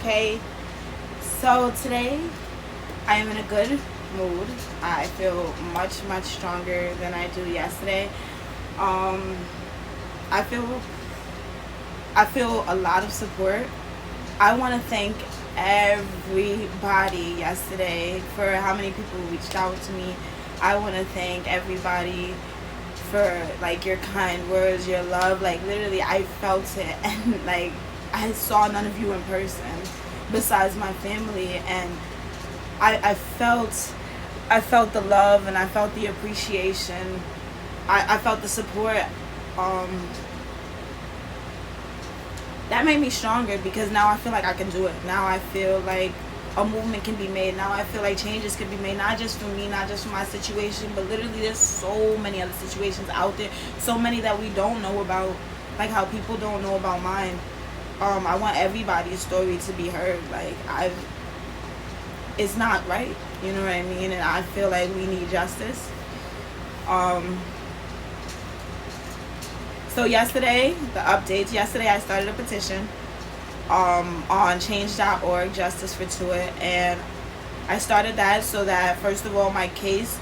Okay, so today I am in a good mood. I feel much stronger than I do yesterday. Um, I feel I feel a lot of support. I want to thank everybody yesterday for how many people reached out to me. I want to thank everybody for like your kind words, your love. Like literally, I felt it, and like I saw none of you in person besides my family, and I felt the love and I felt the appreciation. I felt the support. Um, that made me stronger because now I feel like I can do it. Now I feel like a movement can be made. Now I feel like changes can be made, not just for me, not just for my situation, but literally there's so many other situations out there, so many that we don't know about, like how people don't know about mine. I want everybody's story to be heard. Like it's not right, you know what I mean? And I feel like we need justice. Um, so yesterday, the updates. Yesterday, I started a petition on change.org, Justice for Tuitt, and I started that so that first of all, my case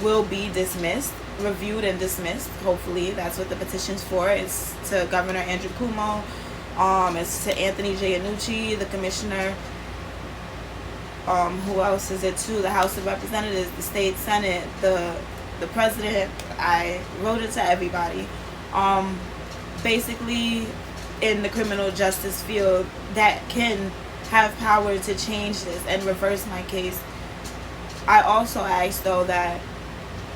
will be dismissed, reviewed and dismissed. Hopefully, that's what the petition's for. It's to Governor Andrew Cuomo. It's to Anthony Giannucci, the commissioner. Who else is it to? The House of Representatives, the state Senate, the president. I wrote it to everybody. Basically, in the criminal justice field, that can have power to change this and reverse my case. I also ask though that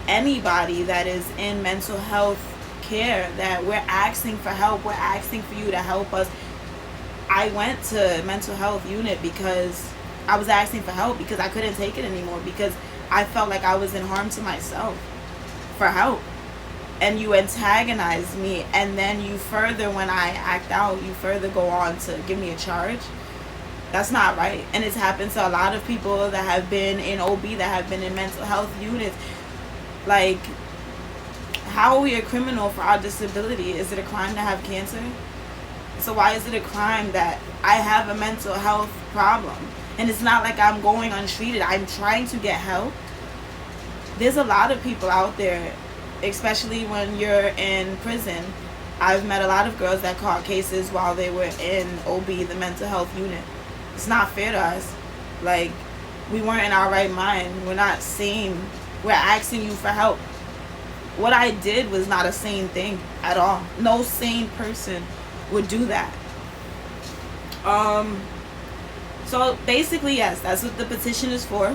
anybody that is in mental health care, that we're asking for help, we're asking for you to help us. I went to mental health unit because I was asking for help because I couldn't take it anymore, because I felt like I was in harm to myself for help. And you antagonize me, and then you further, when I act out, you further go on to give me a charge. That's not right. And it's happened to a lot of people that have been in OB, that have been in mental health units. Like, how are we a criminal for our disability? Is it a crime to have cancer? So why is it a crime that I have a mental health problem? And it's not like I'm going untreated. I'm trying to get help. There's a lot of people out there, especially when you're in prison. I've met a lot of girls that caught cases while they were in OB, the mental health unit. It's not fair to us. Like, we weren't in our right mind. We're not sane. We're asking you for help. What I did was not a sane thing at all. No sane person would do that. So basically, yes, that's what the petition is for.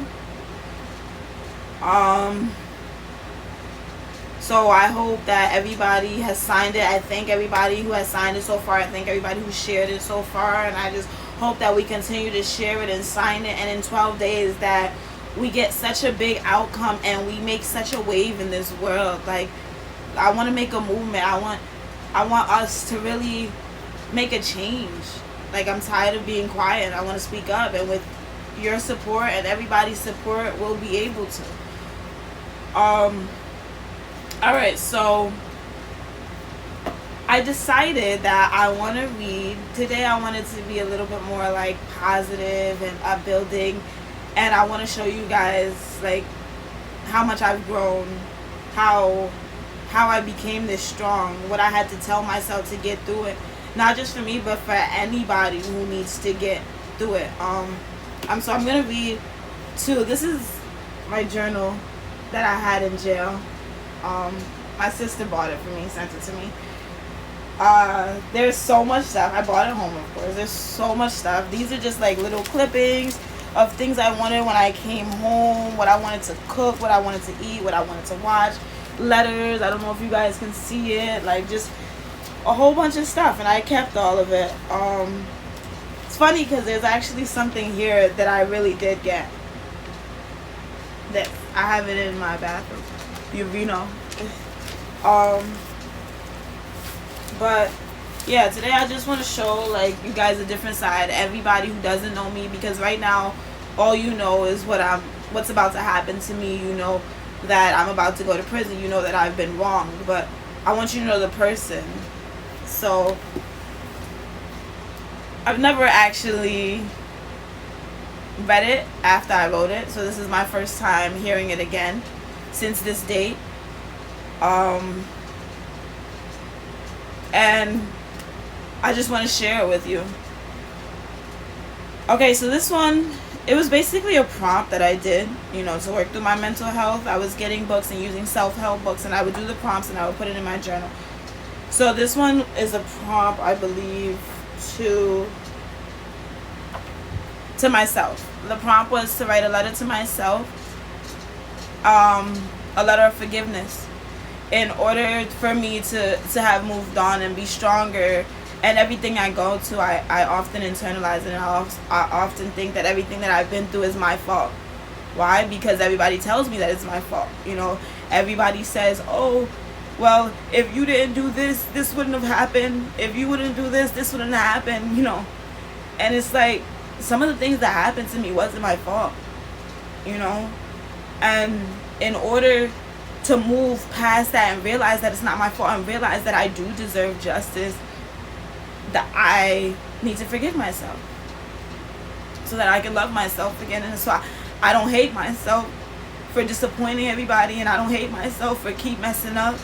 So I hope that everybody has signed it. I thank everybody who has signed it so far. I thank everybody who shared it so far. And I just hope that we continue to share it and sign it. And in 12 days that we get such a big outcome and we make such a wave in this world. Like, I want to make a movement. I want us to really make a change. Like, I'm tired of being quiet. I want to speak up. And with your support and everybody's support, we'll be able to. Alright, so I decided that I want to read. Today I wanted to be a little bit more like positive and upbuilding. And I want to show you guys like how much I've grown, how I became this strong, what I had to tell myself to get through it. Not just for me, but for anybody who needs to get through it. I'm going to read two. This is my journal that I had in jail. My sister bought it for me, sent it to me. There's so much stuff. I bought it home, of course. There's so much stuff. These are just like little clippings of things I wanted when I came home, what I wanted to cook, what I wanted to eat, what I wanted to watch, letters. I don't know if you guys can see it. Like, just a whole bunch of stuff, and I kept all of it. It's funny because there's actually something here that I really did get. This. I have it in my bathroom. You know. But yeah, today I just want to show like you guys a different side. Everybody who doesn't know me, because right now all you know is what's about to happen to me. You know that I'm about to go to prison. You know that I've been wronged, but I want you to know the person. So I've never actually read it after I wrote it, so this is my first time hearing it again since this date. And I just want to share it with you. Okay, so this one, it was basically a prompt that I did, to work through my mental health. I was getting books and using self-help books, and I would do the prompts and I would put it in my journal. So this one is a prompt, I believe, to myself. The prompt was to write a letter to myself, a letter of forgiveness, in order for me to have moved on and be stronger. And everything I go to, I often internalize it, and I often think that everything that I've been through is my fault. Why? Because everybody tells me that it's my fault. Everybody says, oh, well, if you didn't do this, this wouldn't have happened. If you wouldn't do this, this wouldn't have happened, And it's like, some of the things that happened to me wasn't my fault, And in order to move past that and realize that it's not my fault and realize that I do deserve justice, that I need to forgive myself so that I can love myself again. And so I don't hate myself for disappointing everybody, and I don't hate myself for keep messing up.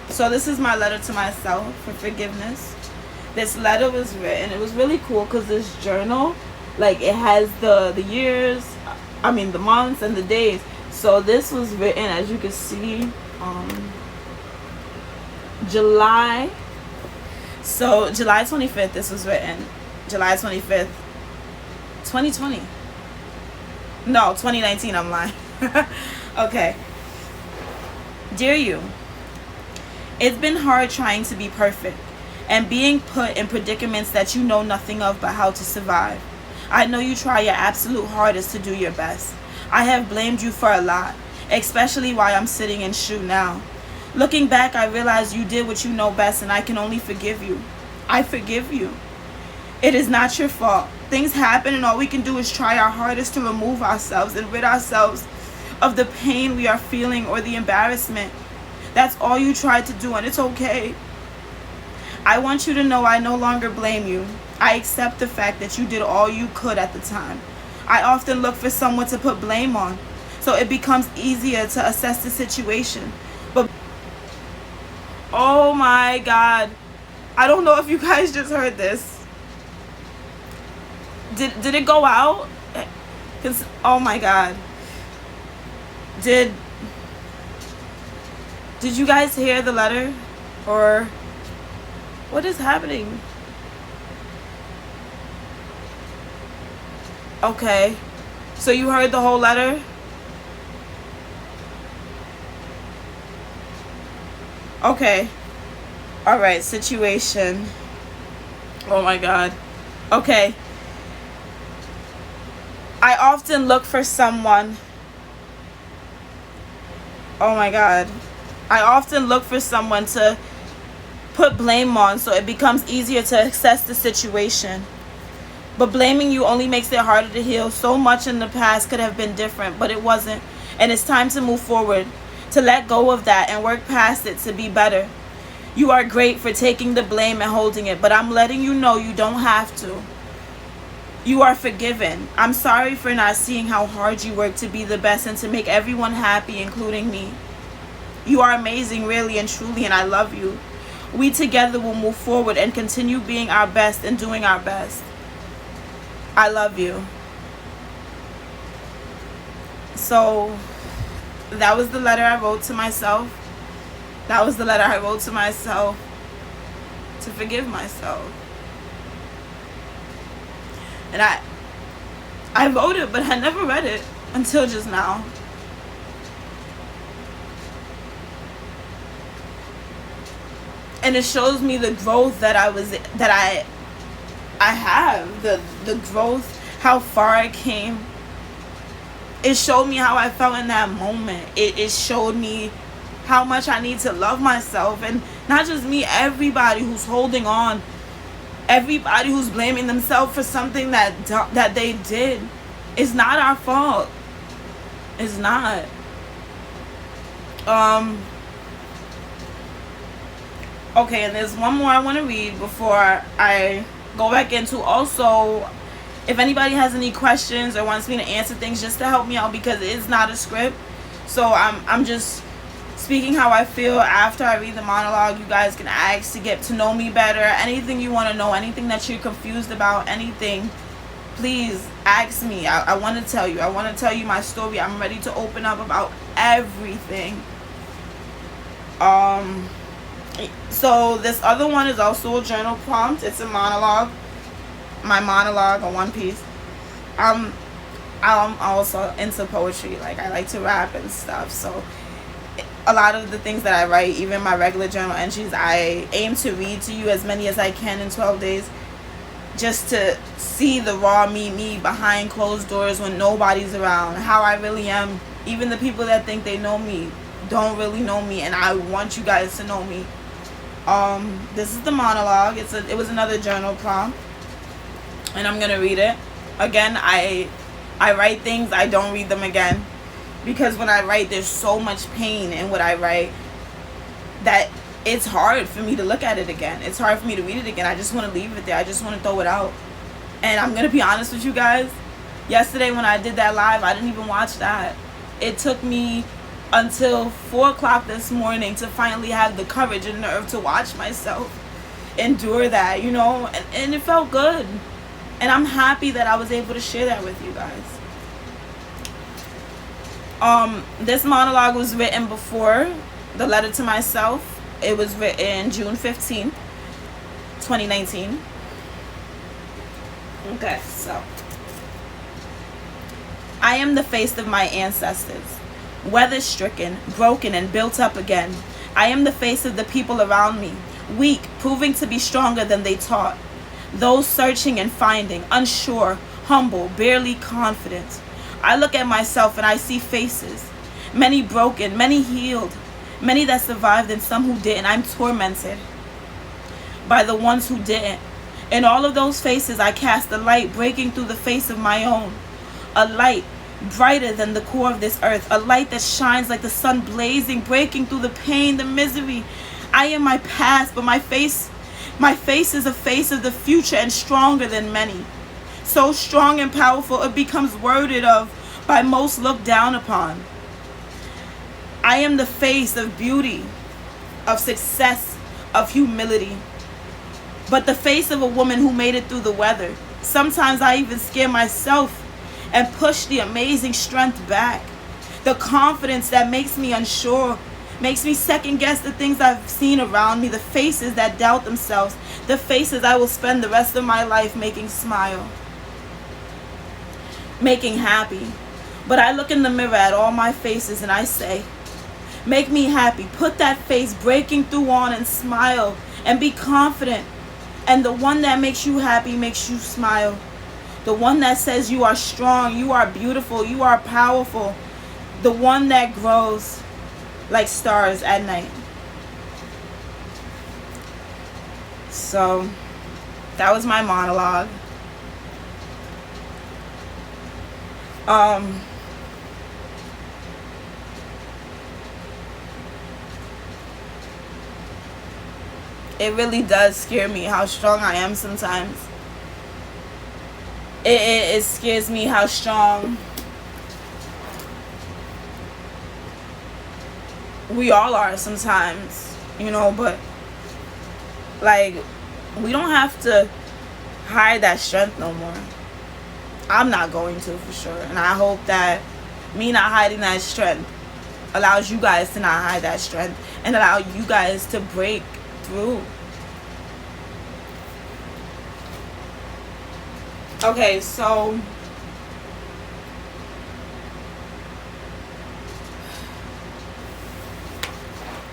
So this is my letter to myself for forgiveness. This letter was written, it was really cool because this journal, like, it has the years, the months and the days. So this was written, as you can see, July 25th, this was written. July 25th, 2020. No, 2019, I'm lying. Okay. Dear you, it's been hard trying to be perfect and being put in predicaments that you know nothing of but how to survive. I know you try your absolute hardest to do your best. I have blamed you for a lot, especially why I'm sitting in shoe now. Looking back, I realize you did what you know best, and I can only forgive you. I forgive you. It is not your fault. Things happen, and all we can do is try our hardest to remove ourselves and rid ourselves of the pain we are feeling or the embarrassment. That's all you tried to do, and it's okay. I want you to know I no longer blame you. I accept the fact that you did all you could at the time. I often look for someone to put blame on, so it becomes easier to assess the situation. But oh my God, I don't know if you guys just heard this. Did it go out? 'Cause oh my God, did you guys hear the letter, or what is happening? Okay, so you heard the whole letter? Okay. All right, situation. Oh my God. Okay. I often look for someone. Oh my God. I often look for someone to put blame on, so it becomes easier to assess the situation. But blaming you only makes it harder to heal. So much in the past could have been different, but it wasn't. And it's time to move forward, to let go of that and work past it to be better. You are great for taking the blame and holding it, but I'm letting you know you don't have to. You are forgiven. I'm sorry for not seeing how hard you work to be the best and to make everyone happy, including me. You are amazing, really and truly, and I love you. We together will move forward and continue being our best and doing our best. I love you. So that was the letter I wrote to myself. That was the letter I wrote to myself to forgive myself. And I wrote it, but I never read it until just now. And it shows me the growth that I have, the growth, how far I came. It showed me how I felt in that moment. It showed me how much I need to love myself, and not just me, everybody who's holding on, everybody who's blaming themselves for something that they did. It's not our fault. It's not. Okay, and there's one more I want to read before I go back into. Also, If anybody has any questions or wants me to answer things, just to help me out, because it's not a script. So I'm just speaking how I feel after I read the monologue. You guys can ask to get to know me better. Anything you want to know, anything that you're confused about, anything, please ask me. I want to tell you. I want to tell you my story. I'm ready to open up about everything. So this other one is also a journal prompt. It's a monologue. My monologue on One Piece. I'm also into poetry. Like, I like to rap and stuff. So a lot of the things that I write, even my regular journal entries, I aim to read to you as many as I can in 12 days. Just to see the raw me behind closed doors when nobody's around. How I really am. Even the people that think they know me don't really know me, and I want you guys to know me. This is the monologue. It was another journal prompt, and I'm gonna read it. Again, I write things, I don't read them again, because when I write, there's so much pain in what I write that it's hard for me to look at it again. It's hard for me to read it again. I just want to leave it there. I just want to throw it out. And I'm gonna be honest with you guys, yesterday when I did that live, I didn't even watch that. It took me until 4 o'clock this morning to finally have the courage and nerve to watch myself endure that, you know, and it felt good. And I'm happy that I was able to share that with you guys. This monologue was written before the letter to myself. It was written June 15th, 2019. Okay, so. I am the face of my ancestors, weather-stricken, broken, and built up again. I am the face of the people around me, weak, proving to be stronger than they taught. Those searching and finding, unsure, humble, barely confident. I look at myself and I see faces, many broken, many healed, many that survived and some who didn't. I'm tormented by the ones who didn't. In all of those faces, I cast a light breaking through the face of my own. A light brighter than the core of this earth. A light that shines like the sun blazing, breaking through the pain, the misery. I am my past, but my face is a face of the future and stronger than many. So strong and powerful, it becomes worded of by most looked down upon. I am the face of beauty, of success, of humility. But the face of a woman who made it through the weather. Sometimes I even scare myself and push the amazing strength back. The confidence that makes me unsure, makes me second guess the things I've seen around me, the faces that doubt themselves, the faces I will spend the rest of my life making smile, making happy. But I look in the mirror at all my faces and I say, make me happy. Put that face breaking through on and smile and be confident. And the one that makes you happy makes you smile. The one that says you are strong, you are beautiful, you are powerful. The one that grows like stars at night. So that was my monologue. It really does scare me how strong I am sometimes. It scares me how strong we all are sometimes, you know, but like, we don't have to hide that strength no more. I'm not going to, for sure. And I hope that me not hiding that strength allows you guys to not hide that strength and allow you guys to break through. Okay, so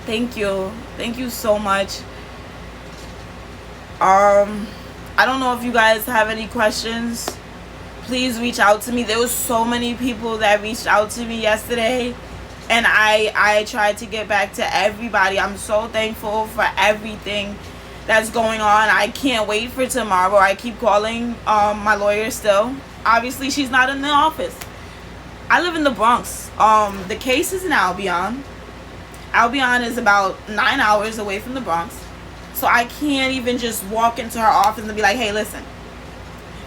thank you so much. I don't know if you guys have any questions. Please reach out to me. There was so many people that reached out to me yesterday, and I tried to get back to everybody. I'm so thankful for everything that's going on. I can't wait for tomorrow. I keep calling my lawyer still. Obviously, she's not in the office. I live in the Bronx. The case is in Albion. Albion is about 9 hours away from the Bronx. So I can't even just walk into her office and be like, hey, listen,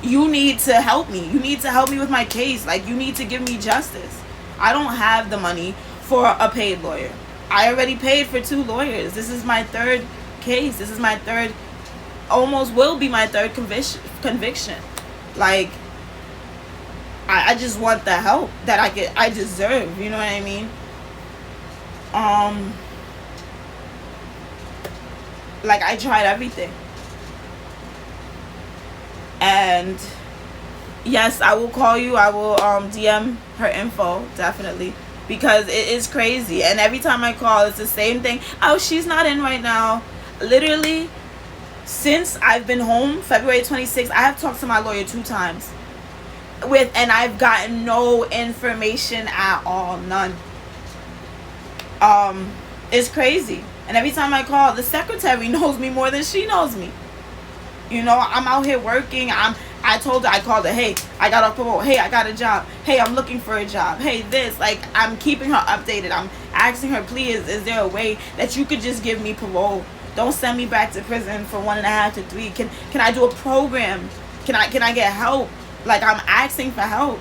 You need to help me. You need to help me with my case. Like, you need to give me justice. I don't have the money for a paid lawyer. I already paid for 2 lawyers. This is my 3rd case. This is my 3rd, almost will be my 3rd conviction. Like, I just want the help that I deserve. You know what I mean? Like, I tried everything. And yes, I will call you. I will DM her info, definitely, because it is crazy. And every time I call, it's the same thing. Oh, she's not in right now. Literally, since I've been home, February 26th, I have talked to my lawyer 2 times. And I've gotten no information at all. None. It's crazy. And every time I call, the secretary knows me more than she knows me. You know, I'm out here working. I told her, I called her, hey, I got off parole. Hey, I got a job. Hey, I'm looking for a job. Hey, this. Like, I'm keeping her updated. I'm asking her, please, is there a way that you could just give me parole? Don't send me back to prison for 1.5 to 3. Can I do a program? Can I get help? Like, I'm asking for help.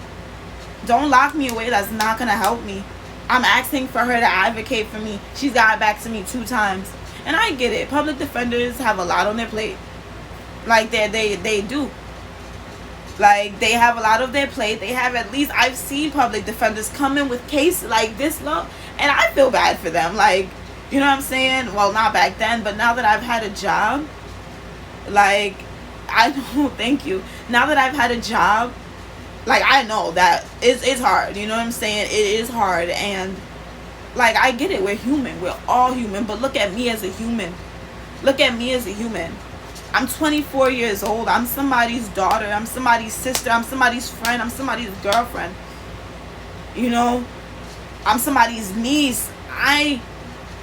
Don't lock me away. That's not going to help me. I'm asking for her to advocate for me. She's got back to me 2 times. And I get it. Public defenders have a lot on their plate. Like, they do. Like, they have a lot of their plate. They have, at least, I've seen public defenders come in with cases like this low. And I feel bad for them. Like, you know what I'm saying? Well, not back then. But now that I've had a job, like, I know, thank you. Now that I've had a job, like, I know that it's hard. You know what I'm saying? It is hard. And, like, I get it. We're human. We're all human. But look at me as a human. Look at me as a human. I'm 24 years old. I'm somebody's daughter. I'm somebody's sister. I'm somebody's friend. I'm somebody's girlfriend. You know? I'm somebody's niece. I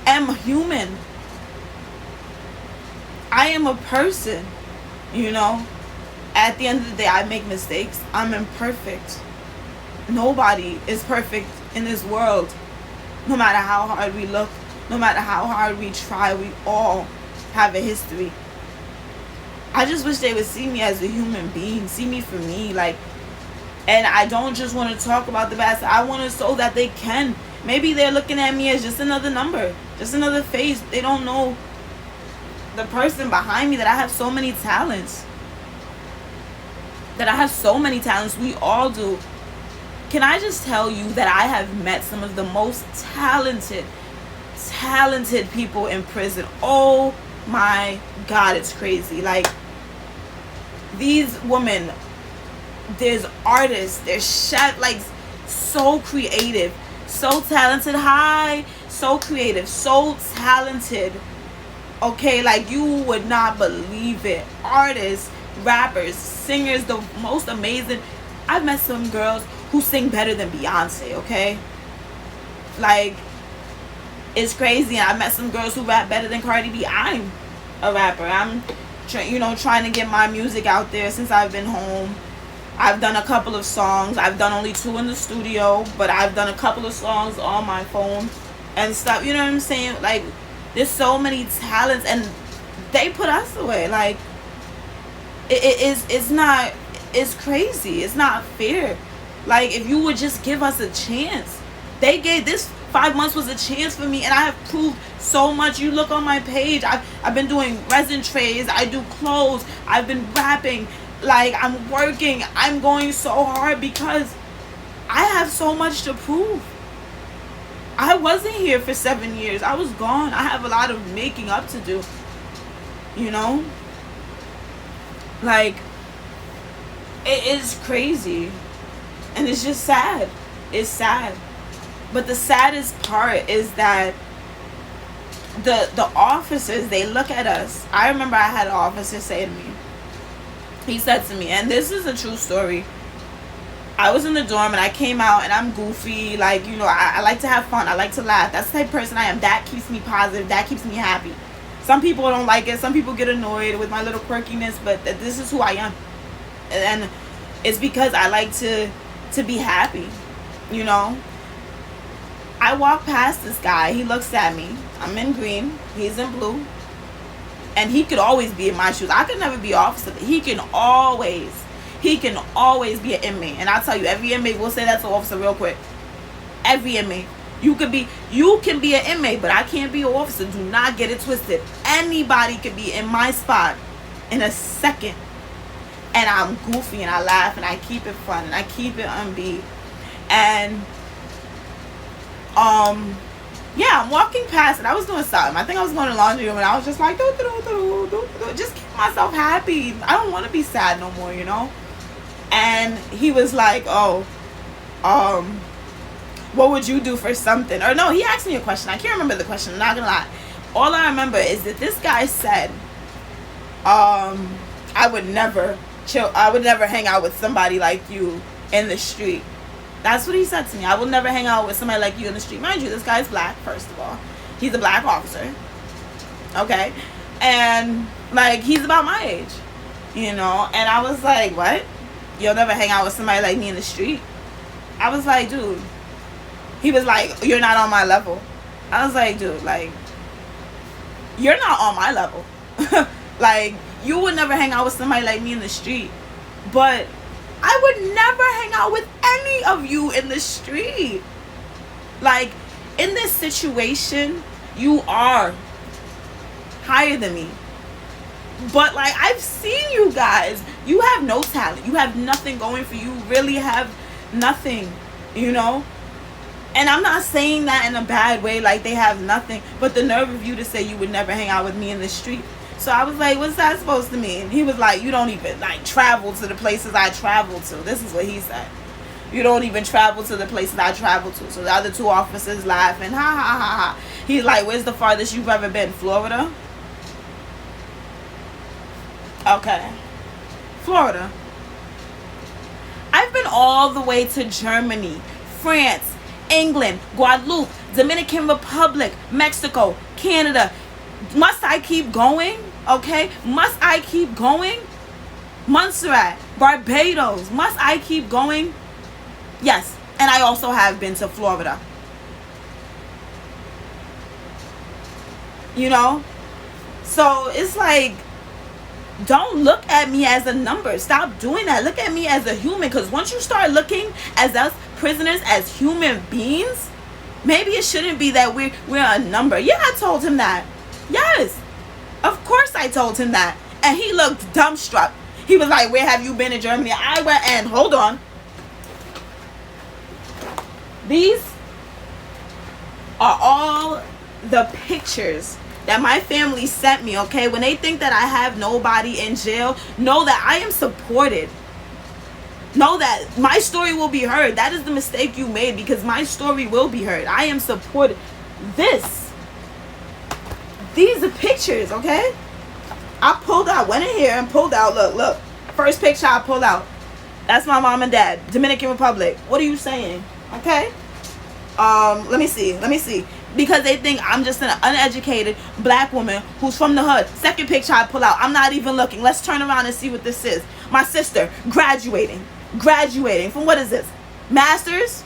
am human. I am a person. You know? At the end of the day, I make mistakes. I'm imperfect. Nobody is perfect in this world. No matter how hard we look, no matter how hard we try, we all have a history. I just wish they would see me as a human being, see me for me, like, and I don't just want to talk about the bad side. I want to so that they can. Maybe they're looking at me as just another number, just another face. They don't know the person behind me, that I have so many talents. That I have so many talents. We all do. Can I just tell you that I have met some of the most talented people in prison. Oh my God, it's crazy. Like, these women, there's artists, there's chefs, like, so creative, so talented. Hi, so creative, so talented. Okay, like, you would not believe it. Artists, rappers, singers, the most amazing. I've met some girls who sing better than Beyonce, okay? Like, it's crazy. I met some girls who rap better than Cardi B. I'm a rapper. I'm, trying to get my music out there since I've been home. I've done a couple of songs. I've done only 2 in the studio, but I've done a couple of songs on my phone and stuff. You know what I'm saying? Like, there's so many talents, and they put us away. Like, it's crazy. It's not fair. Like, if you would just give us a chance. They gave this 5 months was a chance for me, and I have proved so much. You look on my page, I've been doing resin trays, I do clothes, I've been rapping, like, I'm working, I'm going so hard because I have so much to prove. I wasn't here for 7 years. I was gone. I have a lot of making up to do. You know? Like, it is crazy. And it's just sad. It's sad. But the saddest part is that the officers, they look at us. I remember I had an officer say to me, he said to me, and this is a true story. I was in the dorm and I came out and I'm goofy. Like, I like to have fun. I like to laugh. That's the type of person I am. That keeps me positive. That keeps me happy. Some people don't like it. Some people get annoyed with my little quirkiness, but this is who I am. And it's because I like to be happy, I walk past this guy. He looks at me. I'm in green. He's in blue. And he could always be in my shoes. I could never be officer, but he can always. He can always be an inmate. And I'll tell you, every inmate will say that to an officer real quick. Every inmate. You can be an inmate, but I can't be an officer. Do not get it twisted. Anybody could be in my spot in a second. And I'm goofy and I laugh and I keep it fun and I keep it unbeat. And yeah, I'm walking past and I was doing something. I think I was going to the laundry room and I was just like, just keep myself happy. I don't want to be sad no more, you know? And he was like, what would you do for something? Or no, he asked me a question. I can't remember the question. I'm not gonna lie. All I remember is that this guy said, I would never hang out with somebody like you in the street. That's what he said to me. I will never hang out with somebody like you in the street. Mind you, this guy's black, first of all. He's a black officer. Okay? And, like, he's about my age. You know? And I was like, what? You'll never hang out with somebody like me in the street? I was like, dude. He was like, you're not on my level. I was like, dude, like, you're not on my level. Like, you would never hang out with somebody like me in the street. But I would never hang out with any of you in the street. Like, in this situation, you are higher than me. But, like, I've seen you guys. You have no talent. You have nothing going for you. You really have nothing, you know? And I'm not saying that in a bad way, like they have nothing. But the nerve of you to say you would never hang out with me in the street. So I was like, what's that supposed to mean? He was like, you don't even, like, travel to the places I travel to. This is what he said. You don't even travel to the places I travel to. So the other two officers laughing, ha, ha, ha, ha. He's like, where's the farthest you've ever been? Florida? Okay. Florida. I've been all the way to Germany, France, England, Guadeloupe, Dominican Republic, Mexico, Canada. Must I keep going? Okay? Must I keep going? Montserrat, Barbados. Must I keep going? Yes. And I also have been to Florida. You know? So it's like, don't look at me as a number. Stop doing that. Look at me as a human. Because once you start looking as us prisoners as human beings, maybe it shouldn't be that we're a number. Yeah, I told him that. Yes. Of course I told him that. And he looked dumbstruck. He was like, where have you been in Germany? I went, and hold on. These are all the pictures that my family sent me, okay? When they think that I have nobody in jail, know that I am supported. Know that my story will be heard. That is the mistake you made, because my story will be heard. I am supported. These are pictures, okay? I pulled out, went in here and pulled out, look. First picture I pulled out. That's my mom and dad, Dominican Republic. What are you saying? Okay? Let me see. Because they think I'm just an uneducated black woman who's from the hood. Second picture I pull out. I'm not even looking. Let's turn around and see what this is. My sister, graduating. From what is this? Masters?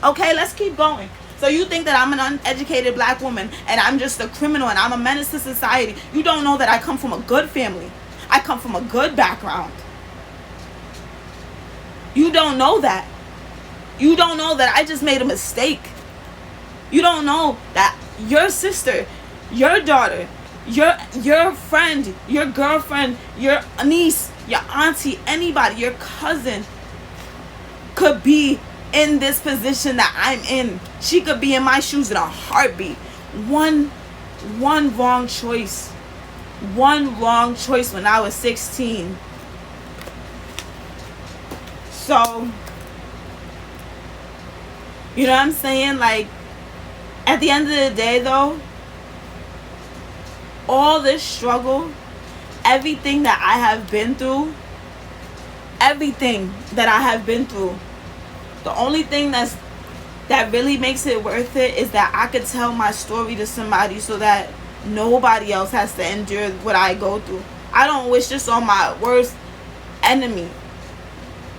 Okay, let's keep going. So you think that I'm an uneducated black woman and I'm just a criminal and I'm a menace to society. You don't know that I come from a good family. I come from a good background. You don't know that. You don't know that I just made a mistake. You don't know that your sister, your daughter, your friend, your girlfriend, your niece, your auntie, anybody, your cousin could be in this position that I'm in. She could be in my shoes in a heartbeat. One wrong choice. One wrong choice when I was 16. So, you know what I'm saying? Like, at the end of the day, though, all this struggle, everything that I have been through, the only thing that really makes it worth it is that I could tell my story to somebody so that nobody else has to endure what I go through. I don't wish this on my worst enemy.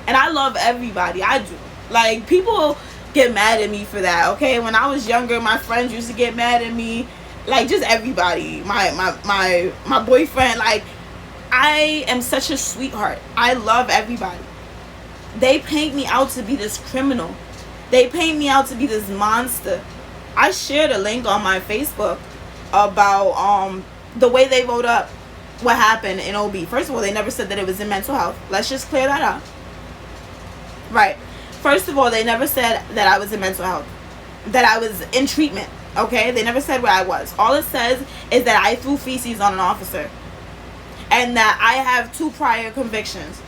And I love everybody. I do. Like, people get mad at me for that, okay? When I was younger, my friends used to get mad at me. Like, just everybody. My boyfriend, like, I am such a sweetheart. I love everybody. They paint me out to be this criminal. They paint me out to be this monster. I shared a link on my Facebook about the way they wrote up what happened in OB. First of all, they never said that it was in mental health. Let's just clear that up. Right. First of all, they never said that I was in mental health, that I was in treatment. Okay? They never said where I was. All it says is that I threw feces on an officer and that I have 2 prior convictions.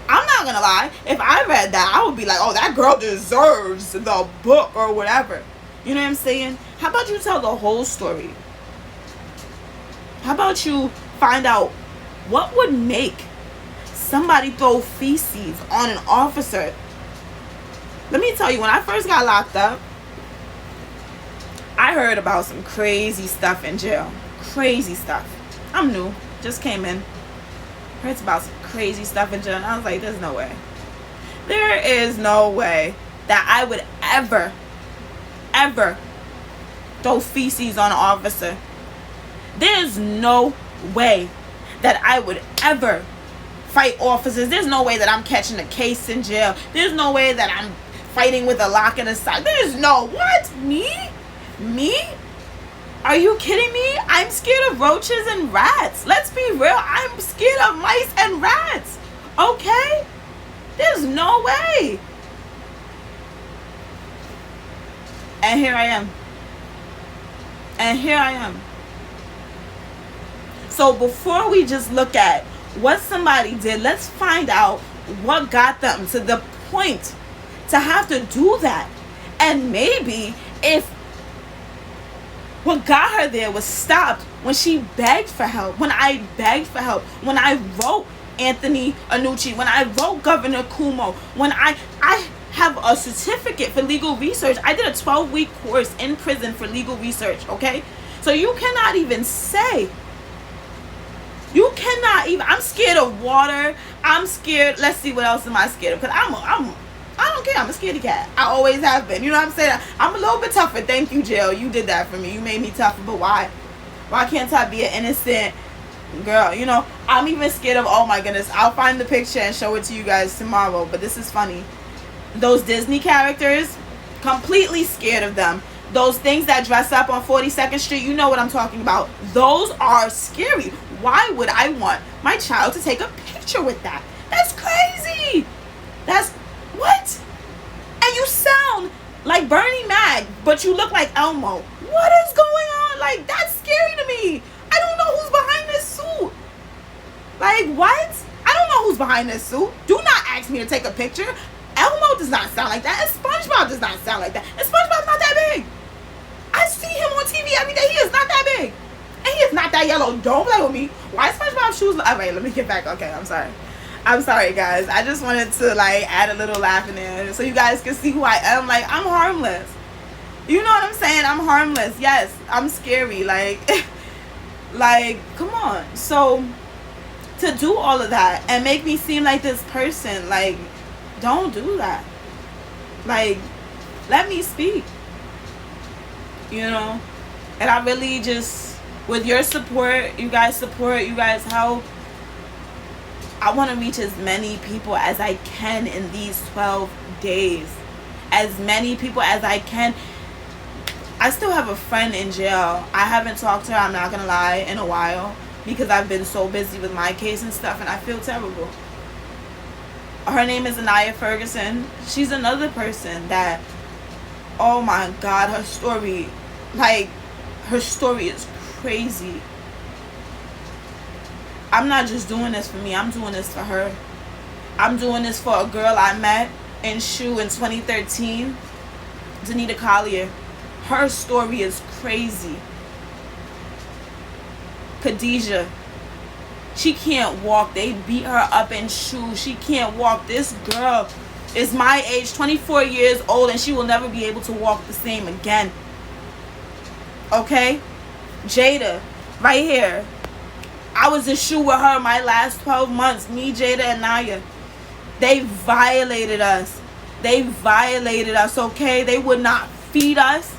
I'm not gonna lie. If I read that, I would be like, oh, that girl deserves the book or whatever. You know what I'm saying? How about you tell the whole story? How about you find out what would make somebody throw feces on an officer? Let me tell you, when I first got locked up, I heard about some crazy stuff in jail. Crazy stuff. I'm new. Just came in. Heard about some crazy stuff in jail. And I was like, there's no way. There is no way that I would ever throw feces on an officer. There's no way that I would ever fight officers. There's no way that I'm catching a case in jail. There's no way that I'm fighting with a lock in the side. There's no, what? Me? Are you kidding me? I'm scared of roaches and rats. Let's be real. I'm scared of mice and rats. Okay? There's no way. And here I am. So before we just look at what somebody did, let's find out what got them to the point to have to do that. And maybe if what got her there was stopped when she begged for help, when I begged for help, when I wrote Anthony Annucci, when I wrote Governor Cuomo, when I have a certificate for legal research. I did a 12-week course in prison for legal research, okay? So you cannot even say, I'm scared of water. I'm scared. Let's see, what else am I scared of? Because I don't care. I'm a scaredy cat. I always have been. You know what I'm saying? I'm a little bit tougher. Thank you, jail. You did that for me. You made me tougher. But why? Why can't I be an innocent girl? You know, I'm even scared of, oh my goodness, I'll find the picture and show it to you guys tomorrow. But this is funny. Those Disney characters, completely scared of them. Those things that dress up on 42nd Street, you know what I'm talking about. Those are scary. Why would I want my child to take a picture with that? That's crazy. That's what? And you sound like Bernie Mac, but you look like Elmo. What is going on? Like, that's scary to me. I don't know who's behind this suit. Like, what? I don't know who's behind this suit. Do not ask me to take a picture. Elmo does not sound like that. And SpongeBob does not sound like that. And SpongeBob's not that big. I see him on TV every day. He is not that big. And he is not that yellow. Don't play with me. Why is SpongeBob's shoes? All right, let me get back. Okay, I'm sorry, guys. I just wanted to, like, add a little laugh in there so you guys can see who I am. Like, I'm harmless. You know what I'm saying? I'm harmless. Yes, I'm scary. Like, like, come on. So, to do all of that and make me seem like this person, like, don't do that. Like, let me speak. You know? And I really just, with your support, you guys help. I want to reach as many people as I can in these 12 days. As many people as I can. I still have a friend in jail. I haven't talked to her, I'm not going to lie, in a while. Because I've been so busy with my case and stuff, and I feel terrible. Her name is Anaya Ferguson. She's another person that, oh my God, her story is crazy. I'm not just doing this for me. I'm doing this for her. I'm doing this for a girl I met in SHU in 2013, Danita Collier. Her story is crazy. Khadijah. She can't walk. They beat her up in SHU. She can't walk. This girl is my age, 24 years old, and she will never be able to walk the same again. Okay? Jada, right here. I was in SHU with her my last 12 months. Me, Jada, and Naya. They violated us. Okay? They would not feed us.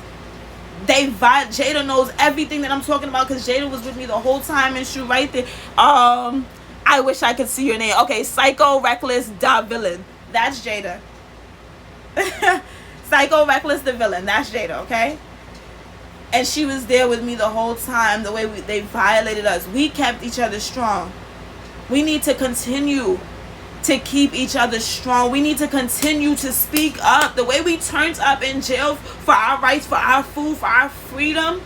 Jada knows everything that I'm talking about because Jada was with me the whole time, and she right there. I wish I could see your name. Okay, Psycho Reckless Da Villain. That's Jada. Psycho Reckless the Villain. That's Jada. Okay. And she was there with me the whole time. The way they violated us, we kept each other strong. We need to continue to keep each other strong. We need to continue to speak up. The way we turned up in jail for our rights, for our food, for our freedom,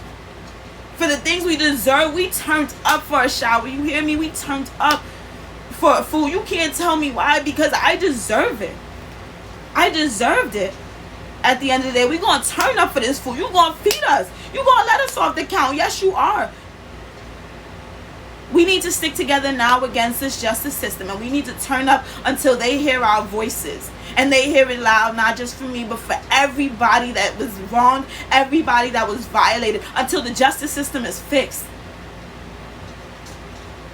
for the things we deserve, we turned up for a shower. You hear me? We turned up for food. You can't tell me why, because I deserve it. I deserved it. At the end of the day, we're going to turn up for this food. You're going to feed us. You're going to let us off the count. Yes, you are. We need to stick together now against this justice system, and we need to turn up until they hear our voices, and they hear it loud, not just for me, but for everybody that was wronged, everybody that was violated, until the justice system is fixed.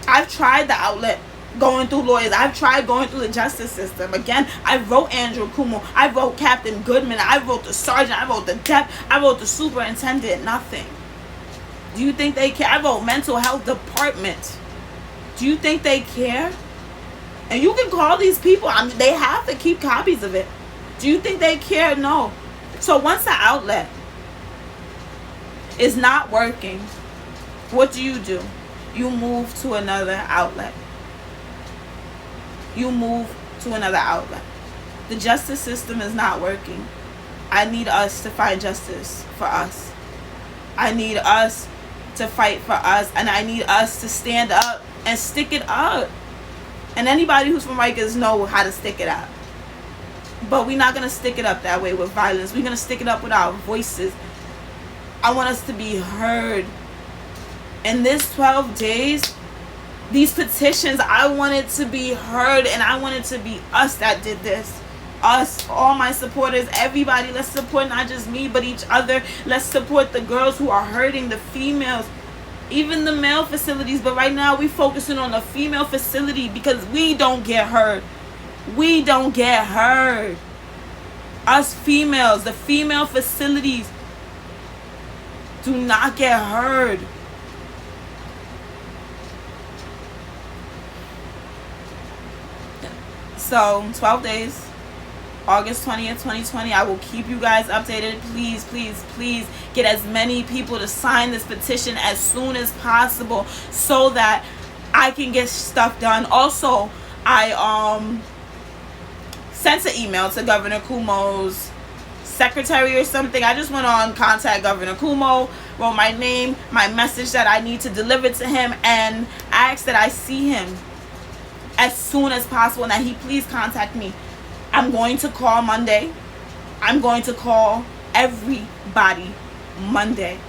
I've tried the outlet, going through lawyers. I've tried going through the justice system. Again, I wrote Andrew Cuomo. I wrote Captain Goodman. I wrote the sergeant. I wrote the dep. I wrote the superintendent. Nothing. Do you think they care? I wrote mental health department. Do you think they care? And you can call these people. I mean, they have to keep copies of it. Do you think they care? No. So once the outlet is not working, what do? You move to another outlet. You move to another outlet. The justice system is not working. I need us to find justice for us. I need us to fight for us, and I need us to stand up and stick it up. And anybody who's from Rikers know how to stick it up. But we're not going to stick it up that way with violence. We're going to stick it up with our voices. I want us to be heard. In this 12 days, these petitions, I want it to be heard, and I want it to be us that did this. Us, all my supporters, everybody. Let's support not just me, but each other. Let's support the girls who are hurting, the females, even the male facilities. But right now, we're focusing on the female facility because we don't get heard. We don't get heard. Us females, the female facilities do not get heard. So, 12 days, August 20th, 2020. I will keep you guys updated. Please, please, please get as many people to sign this petition as soon as possible so that I can get stuff done. Also, I sent an email to Governor Cuomo's secretary or something. I just went on Contact Governor Cuomo, wrote my name, my message that I need to deliver to him, and asked that I see him as soon as possible and that he please contact me. I'm going to call Monday. I'm going to call everybody Monday.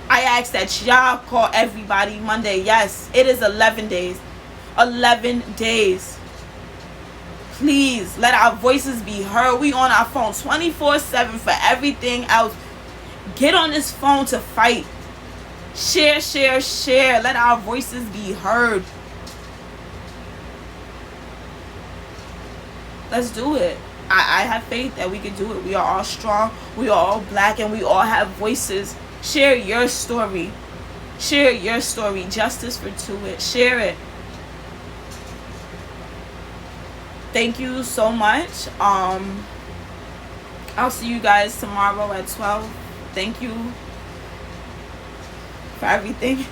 I ask that y'all call everybody Monday. Yes, it is 11 days. 11 days. Please let our voices be heard. We on our phone 24/7 for everything else. Get on this phone to fight. Share, share, share. Let our voices be heard. Let's do it. I have faith that we can do it. We are all strong. We are all black, and we all have voices. Share your story. Share your story. Justicefortuitt. Share it. Thank you so much. I'll see you guys tomorrow at 12. Thank you for everything.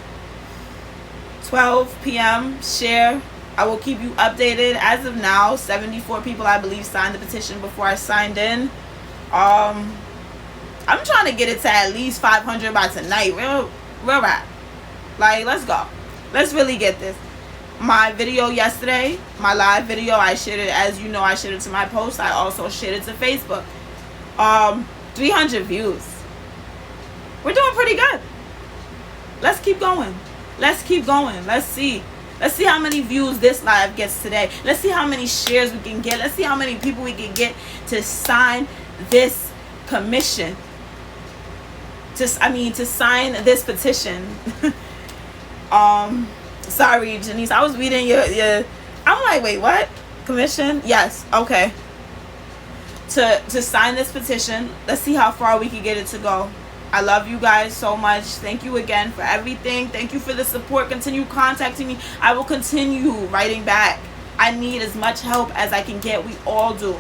12 p.m. Share. I will keep you updated. As of now, 74 people, I believe, signed the petition before I signed in. I'm trying to get it to at least 500 by tonight. Real rap. Like, let's go. Let's really get this. My video yesterday, my live video, I shared it. As you know, I shared it to my post. I also shared it to Facebook. 300 views. We're doing pretty good. Let's keep going. Let's keep going. Let's see. Let's see how many views this live gets today. Let's see how many shares we can get. Let's see how many people we can get to sign this commission. To sign this petition. Sorry, Janice. I was reading your I'm like, wait, what? Commission? Yes. Okay. To sign this petition. Let's see how far we can get it to go. I love you guys so much. Thank you again for everything. Thank you for the support. Continue contacting me. I will continue writing back. I need as much help as I can get. We all do.